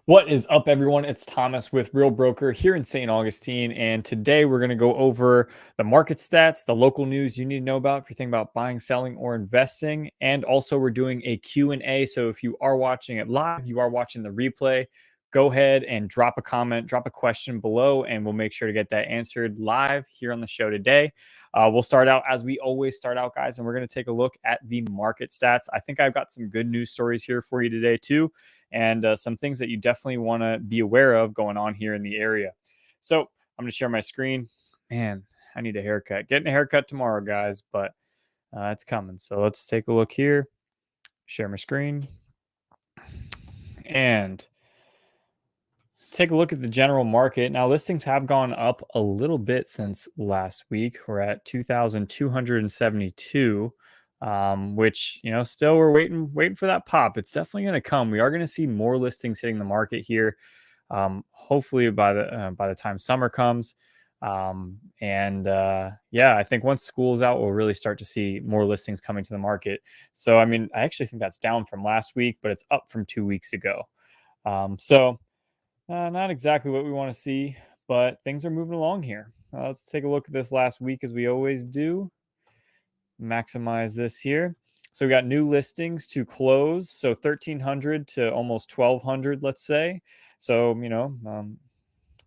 What is up, everyone? It's Thomas with Real Broker here in St. Augustine, and today we're going to go over the market stats, the local news you need to know about if you're thinking about buying, selling, or investing, and also we're doing a Q&A. So if you are watching it live, you are watching the replay, go ahead and drop a comment, drop a question below, and we'll make sure to get that answered live here on the show today. We'll start out as we always start out, guys, and we're going to take a look at the market stats. I think I've got some good news stories here for you today, too, and some things that you definitely want to be aware of going on here in the area. So I'm going to share my screen. Man, I need a haircut. Getting a haircut tomorrow, guys, but it's coming. So let's take a look here. Share my screen. And take a look at the general market. Now, listings have gone up a little bit since last week. We're at 2,272. Which, still we're waiting for that pop. It's definitely going to come. We are going to see more listings hitting the market here. Hopefully by the time summer comes. Yeah, I think once school's out, we'll really start to see more listings coming to the market. So, I mean, I actually think that's down from last week, but it's up from 2 weeks ago. Not exactly what we want to see, but things are moving along here. Let's take a look at this last week as we always do. Maximize this here. So we got new listings to close. So 1,300 to almost 1,200, let's say. So,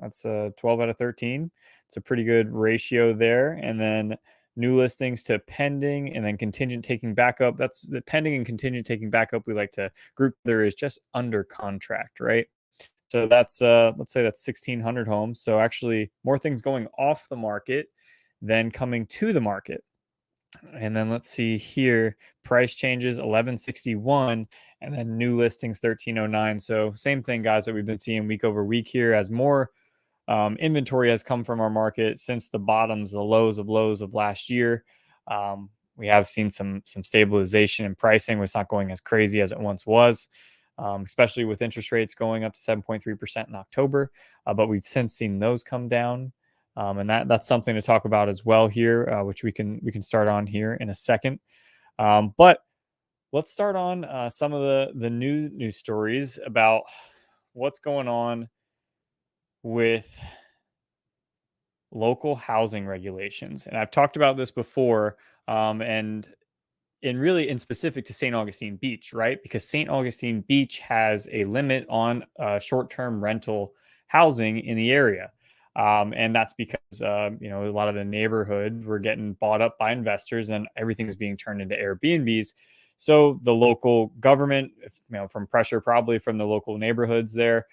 that's 12 out of 13. It's a pretty good ratio there. And then new listings to pending and then contingent taking backup. That's the pending and contingent taking backup. We like to group there is just under contract, right? So that's, let's say that's 1,600 homes. So actually more things going off the market than coming to the market. And then let's see here, price changes 1161 and then new listings 1309. So same thing, guys, that we've been seeing week over week here as more inventory has come from our market since the bottoms, the lows of last year. We have seen some stabilization in pricing. It's not going as crazy as it once was, especially with interest rates going up to 7.3% in October. But we've since seen those come down. And that's something to talk about as well here, which we can start on here in a second. But let's start on some of the news stories about what's going on with local housing regulations. And I've talked about this before, and in specific to St. Augustine Beach, right? Because St. Augustine Beach has a limit on short-term rental housing in the area. And that's because, a lot of the neighborhoods were getting bought up by investors and everything is being turned into Airbnbs. So the local government, from pressure probably from the local neighborhoods there,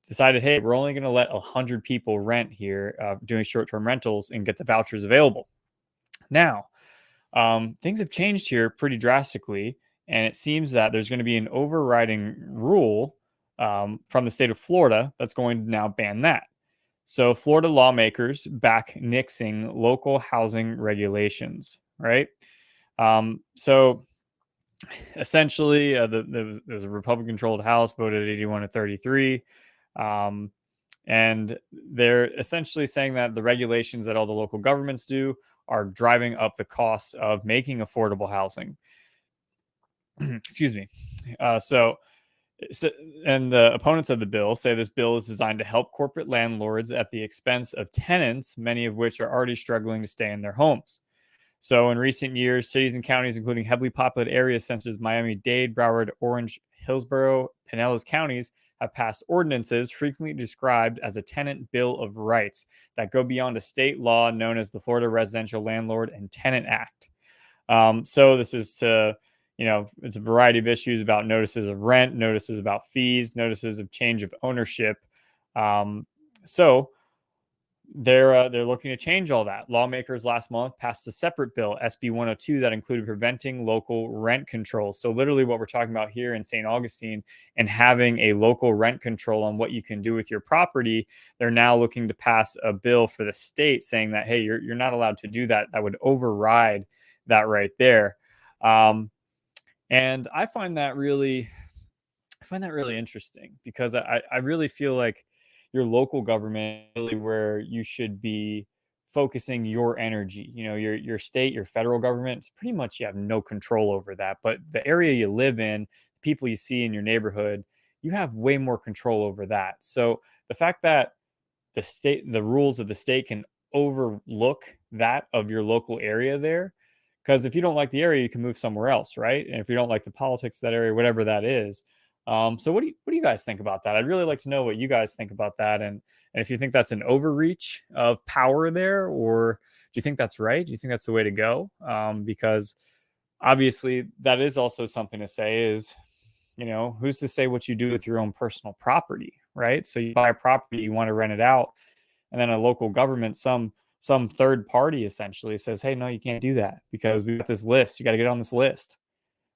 decided, hey, we're only going to let 100 people rent here doing short-term rentals and get the vouchers available. Now, things have changed here pretty drastically, and it seems that there's going to be an overriding rule from the state of Florida that's going to now ban that. So Florida lawmakers back nixing local housing regulations, right? So essentially, there's a Republican-controlled House voted 81 to 33. And they're essentially saying that the regulations that all the local governments do are driving up the costs of making affordable housing. Excuse me. And the opponents of the bill say this bill is designed to help corporate landlords at the expense of tenants, many of which are already struggling to stay in their homes. So in recent years, cities and counties, including heavily populated areas such as Miami-Dade, Broward, Orange, Hillsborough, Pinellas counties, have passed ordinances frequently described as a tenant bill of rights that go beyond a state law known as the Florida Residential Landlord and Tenant Act. So this is to it's a variety of issues about notices of rent, notices about fees, notices of change of ownership. So they're looking to change all that. Lawmakers last month passed a separate bill, SB 102, that included preventing local rent control. So literally what we're talking about here in St. Augustine and having a local rent control on what you can do with your property, they're now looking to pass a bill for the state saying that, hey, you're not allowed to do that. That would override that right there. And I find that really interesting because I really feel like your local government really where you should be focusing your energy. Your state, your federal government, it's pretty much you have no control over that. But the area you live in, the people you see in your neighborhood, you have way more control over that. So the fact that the rules of the state can overlook that of your local area there, because if you don't like the area, you can move somewhere else, right? And if you don't like the politics of that area, whatever that is. So what do you guys think about that? I'd really like to know what you guys think about that, and if you think that's an overreach of power there, or do you think that's right? Do you think that's the way to go? Because obviously that is also something to say is, who's to say what you do with your own personal property, right? So you buy a property, you want to rent it out, and then a local government, some third party essentially says, hey, no, you can't do that because we got this list. You got to get on this list,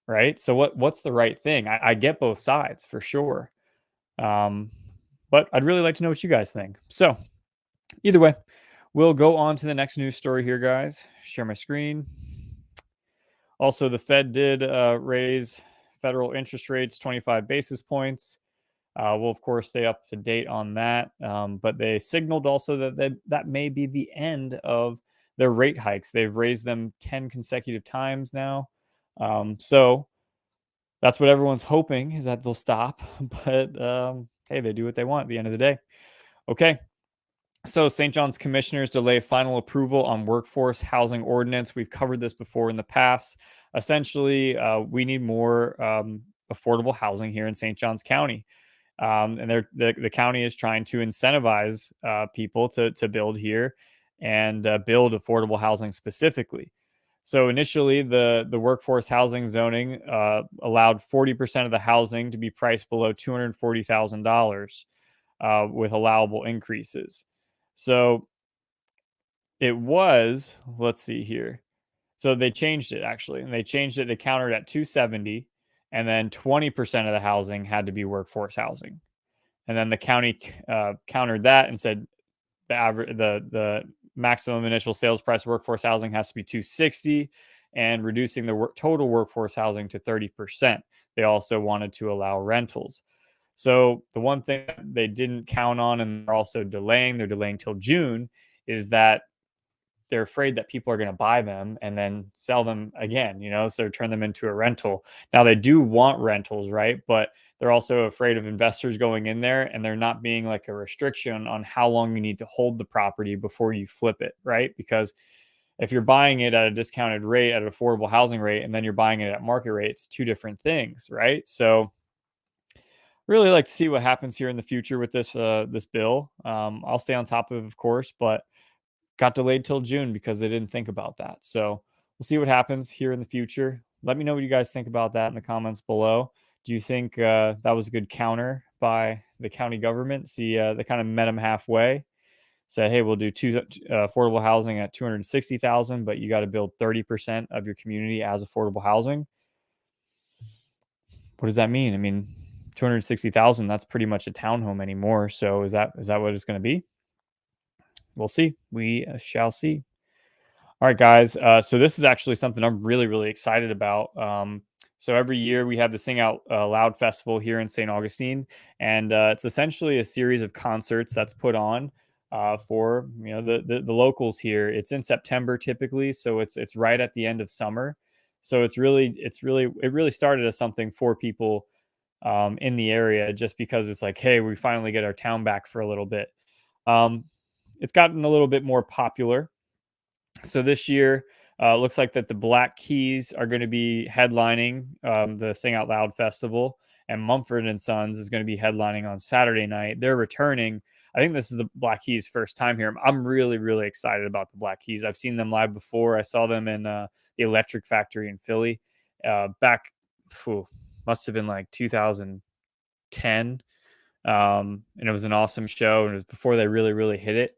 right? So what's the right thing? I get both sides for sure. But I'd really like to know what you guys think. So either way, we'll go on to the next news story here, guys. Share my screen. Also, the Fed did raise federal interest rates 25 basis points. We'll, of course, stay up to date on that. But they signaled also that may be the end of their rate hikes. They've raised them 10 consecutive times now. So that's what everyone's hoping, is that they'll stop. But hey, they do what they want at the end of the day. Okay. So St. John's commissioners delay final approval on workforce housing ordinance. We've covered this before in the past. Essentially, we need more affordable housing here in St. John's County. And the county is trying to incentivize people to build here and build affordable housing specifically. So initially, the workforce housing zoning allowed 40% of the housing to be priced below $240,000 with allowable increases. So it was, let's see here. So they changed it actually, and they changed it. They countered at 270, and then 20% of the housing had to be workforce housing. And then the county countered that and said the maximum initial sales price workforce housing has to be 260, and reducing the total workforce housing to 30%. They also wanted to allow rentals. So the one thing that they didn't count on, and they're delaying till June, is that they're afraid that people are going to buy them and then sell them again, so turn them into a rental. Now they do want rentals, right? But they're also afraid of investors going in there and there not being like a restriction on how long you need to hold the property before you flip it, right? Because if you're buying it at a discounted rate, at an affordable housing rate, and then you're buying it at market rate, it's two different things, right? So really like to see what happens here in the future with this bill. I'll stay on top of course, but got delayed till June because they didn't think about that. So we'll see what happens here in the future. Let me know what you guys think about that in the comments below. Do you think that was a good counter by the county government? See, they kind of met them halfway. Said, hey, we'll do affordable housing at 260,000, but you got to build 30% of your community as affordable housing. What does that mean? I mean, 260,000, that's pretty much a townhome anymore. So is that what it's going to be? We'll see. We shall see. All right, guys. So this is actually something I'm really, really excited about. So every year we have the Sing Out Loud Festival here in St. Augustine, and it's essentially a series of concerts that's put on for the locals here. It's in September typically, so it's right at the end of summer. So it really started as something for people in the area, just because it's like, hey, we finally get our town back for a little bit. It's gotten a little bit more popular. So this year, looks like that the Black Keys are going to be headlining the Sing Out Loud Festival, and Mumford and Sons is going to be headlining on Saturday night. They're returning. I think this is the Black Keys' first time here. I'm really, really excited about the Black Keys. I've seen them live before. I saw them in the Electric Factory in Philly back, must have been like 2010. And it was an awesome show. And it was before they really, really hit it.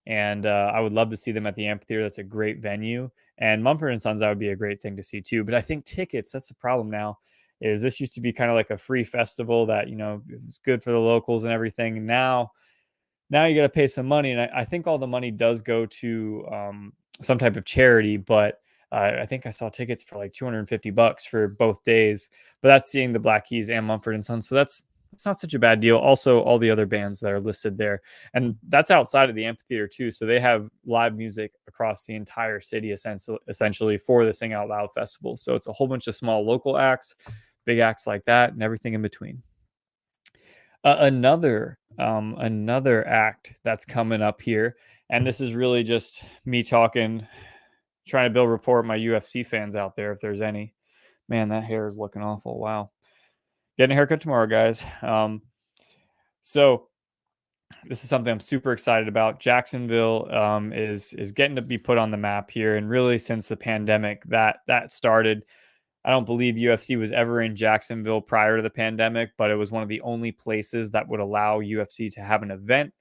And I would love to see them at the amphitheater. That's a great venue. And Mumford and Sons, that would be a great thing to see too. But I think tickets, that's the problem now, is this used to be kind of like a free festival that, it's good for the locals and everything. Now you got to pay some money. And I think all the money does go to some type of charity, but I think I saw tickets for like $250 for both days, but that's seeing the Black Keys and Mumford and Sons. So it's not such a bad deal. Also, all the other bands that are listed there, and that's outside of the amphitheater too. So they have live music across the entire city, essentially for the Sing Out Loud Festival. So it's a whole bunch of small local acts, big acts like that, and everything in between. Another act that's coming up here, and this is really just me talking, trying to build rapport with my UFC fans out there, if there's any. Man, that hair is looking awful. Wow. Getting a haircut tomorrow, guys. So this is something I'm super excited about. Jacksonville is getting to be put on the map here, and really since the pandemic that started. I don't believe UFC was ever in Jacksonville prior to the pandemic, but it was one of the only places that would allow UFC to have an event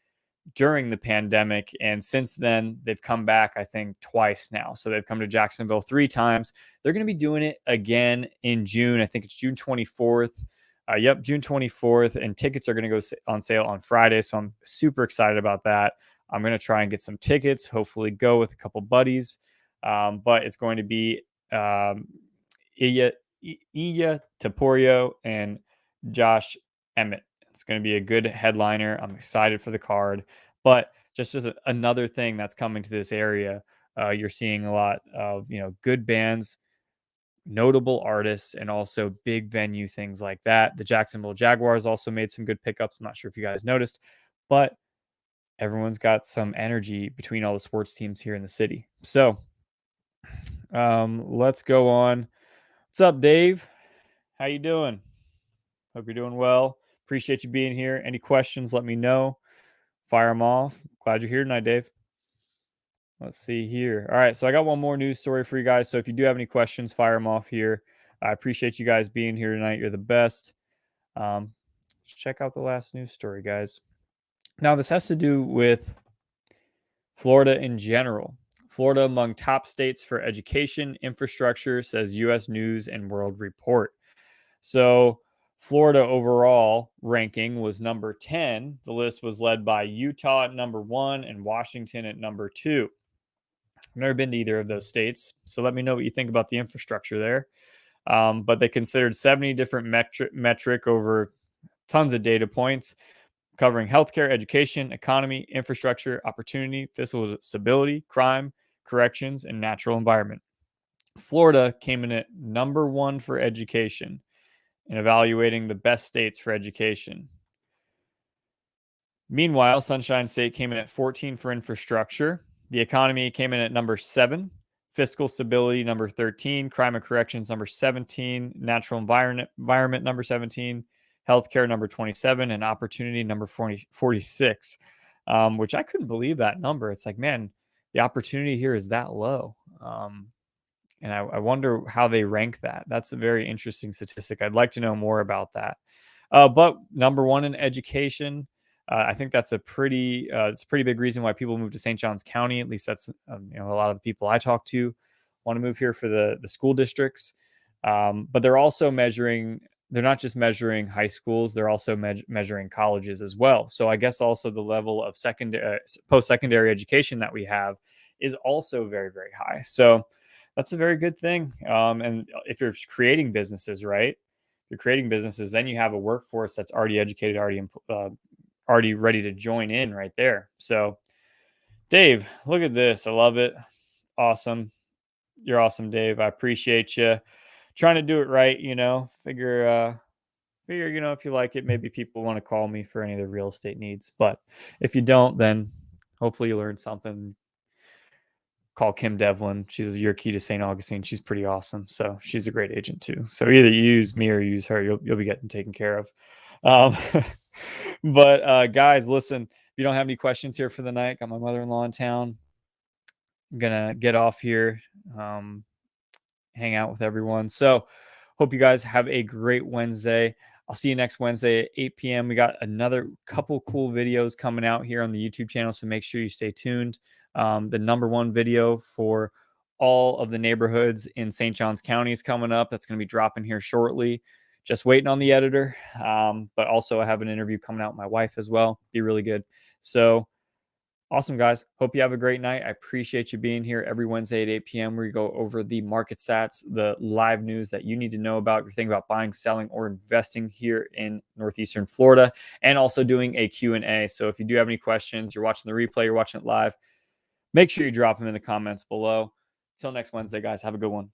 during the pandemic. And since then, they've come back, I think, twice now. So they've come to Jacksonville 3 times. They're going to be doing it again in June. I think it's June 24th. Yep, June 24th. And tickets are going to go on sale on Friday. So I'm super excited about that. I'm going to try and get some tickets, hopefully go with a couple buddies. But it's going to be Iya Taporio and Josh Emmett. It's going to be a good headliner. I'm excited for the card. But just as another thing that's coming to this area, you're seeing a lot of good bands, notable artists, and also big venue things like that. The Jacksonville Jaguars also made some good pickups. I'm not sure if you guys noticed, but everyone's got some energy between all the sports teams here in the city. So let's go on. What's up, Dave? How you doing? Hope you're doing well. Appreciate you being here. Any questions, let me know. Fire them off. Glad you're here tonight, Dave. Let's see here. All right, so I got one more news story for you guys. So if you do have any questions, fire them off here. I appreciate you guys being here tonight. You're the best. Check out the last news story, guys. Now, this has to do with Florida in general. Florida among top states for education infrastructure, says U.S. News and World Report. So Florida overall ranking was number 10. The list was led by Utah at number 1 and Washington at number 2. I've never been to either of those states, so let me know what you think about the infrastructure there. But they considered 70 different metric over tons of data points covering healthcare, education, economy, infrastructure, opportunity, fiscal stability, crime, corrections, and natural environment. Florida came in at number 1 for education in evaluating the best states for education. Meanwhile, Sunshine State came in at 14 for infrastructure. The economy came in at number 7. Fiscal stability, number 13. Crime and corrections, number 17. Natural environment number 17. Healthcare, number 27. And opportunity, number 46. Which I couldn't believe that number. It's like, man, the opportunity here is that low. And I wonder how they rank that. That's a very interesting statistic. I'd like to know more about that. But number 1 in education, I think that's it's a pretty big reason why people move to St. Johns County. At least that's a lot of the people I talk to want to move here for the school districts. But they're also measuring. They're not just measuring high schools; they're also measuring colleges as well. So I guess also the level of post-secondary education that we have is also very, very high. So that's a very good thing. And if you're creating businesses, right? You're creating businesses, then you have a workforce that's already educated, already ready to join in right there. So, Dave, look at this. I love it. Awesome. You're awesome, Dave. I appreciate you trying to do it right. Figure, if you like it, maybe people want to call me for any of the real estate needs. But if you don't, then hopefully you learned something. Call Kim Devlin. She's your key to St. Augustine. She's pretty awesome. So she's a great agent too. So either you use me or use her. You'll be getting taken care of. But guys, listen, if you don't have any questions here for the night, got my mother-in-law in town. I'm gonna get off here, hang out with everyone. So hope you guys have a great Wednesday. I'll see you next Wednesday at 8 p.m. We got another couple cool videos coming out here on the YouTube channel, so make sure you stay tuned. The number 1 video for all of the neighborhoods in St. Johns County is coming up. That's going to be dropping here shortly. Just waiting on the editor. But also I have an interview coming out with my wife as well. Be really good. So awesome, guys. Hope you have a great night. I appreciate you being here every Wednesday at 8 p.m. where we go over the market stats, the live news that you need to know about if you're thinking about buying, selling, or investing here in Northeastern Florida, and also doing a Q&A. So if you do have any questions, you're watching the replay, you're watching it live, make sure you drop them in the comments below. Until next Wednesday, guys, have a good one.